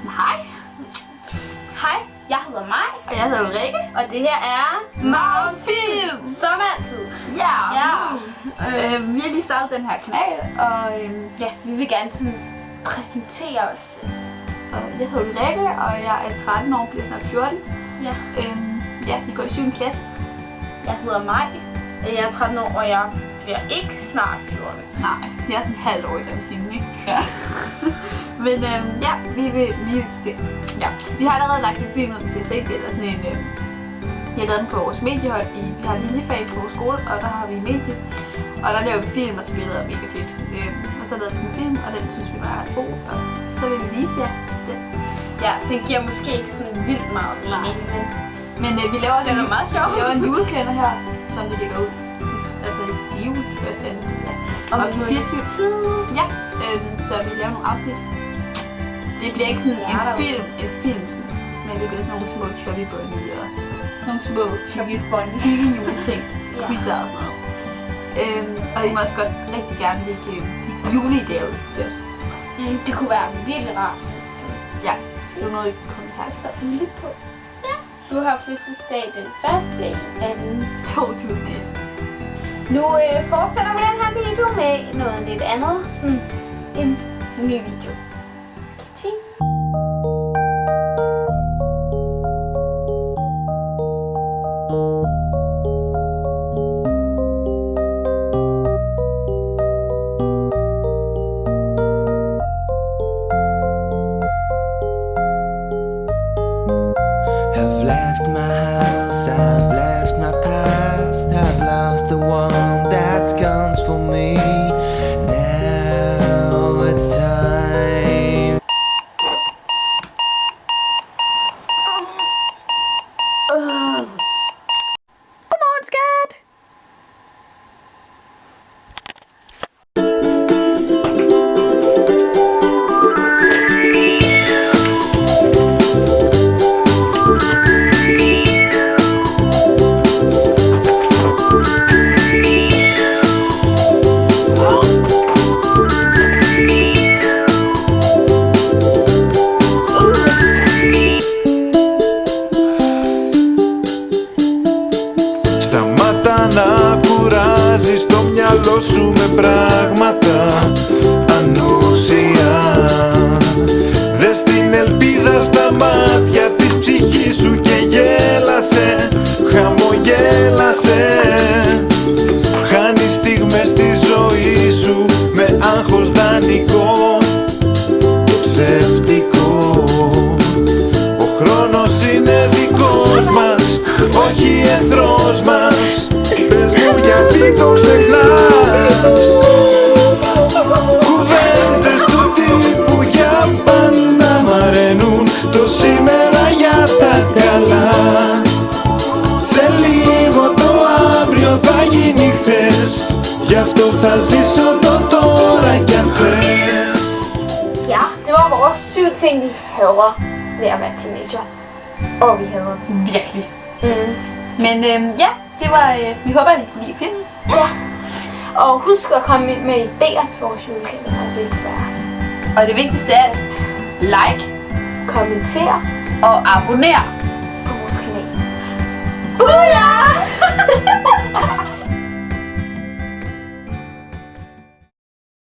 Hej. Hej, jeg hedder Maj. Og jeg hedder Ulrikke. Og det her er Magnfilm. Som altid. Ja. Ja. Vi har lige startet den her kanal, og Ja, vi vil gerne sådan præsentere os. jeg hedder Ulrikke, og jeg er 13 år, bliver snart 14. Ja. Ja, vi går i 7. klasse. Jeg hedder Maj. Jeg er 13 år, og jeg bliver ikke snart 14. Nej, jeg er sådan en halv år i den film, ikke? Ja. Men ja, vi har allerede lagt en film ud, hvis I har set det, eller sådan en, jeg har lavet den på vores mediehold, vi har linjefag på vores skole, og der har vi medie, og der laver vi film og til billeder, mega fedt. Og så lavede vi sådan en film, og den synes vi var ret god, og så vil vi vise jer den. Ja, den giver måske ikke sådan vildt meget mening, men vi laver den er meget sjov. Vi laver en julekalender her, som vi lægger ud, altså til jul, første anden, Om til 24 tid. Ja, så vi laver nogle afsnit. Det bliver ikke sådan en film sådan, men det bliver sådan nogle små chubby bunny og nogle små hygge-juleting, quizzer og sådan noget. Og I må også godt rigtig gerne lægge juleidéer ud til os. Det kunne være virkelig rart. Ja, skriv noget i kommentarer. Lyt på. Ja. Du har fødselsdag den 1. 2001. Nu fortsætter vi den her video med noget lidt andet, sådan en ny video. Ting. Have left my house, I've left my past, I've lost the one that's counts for me. Now it's time. Godmorgen, skat! Σταμάτα να κουράζεις το μυαλό σου με πράγματα ανούσια. Δες την ελπίδα στα μάτια της ψυχής σου και γέλασε, χαμογέλασε. Χάνεις στιγμές στη ζωή σου με άγχος δανεικό, ψευτικό. Ο χρόνος είναι δικός μας, όχι εχθρός μας. Πες μου γιατί το ξεχνάς. Κουβέντες του τύπου για πάντα μ' αραίνουν, το σήμερα για τα καλά. Σε λίγο το αύριο θα γίνει χθες, γι' αυτό θα ζήσω το τώρα κι ας κλαις. Ja, det var vores 7 ting, vi hader ved at være teenager. Og vi hader dem. Virkelig. Men ja, det var, vi håber, at I kan lide filmen. Ja. Og husk at komme med idéer til vores julekalender. Det kan være Og det vigtigste er at like kommentere og abonnere. på vores kanal. Booyah!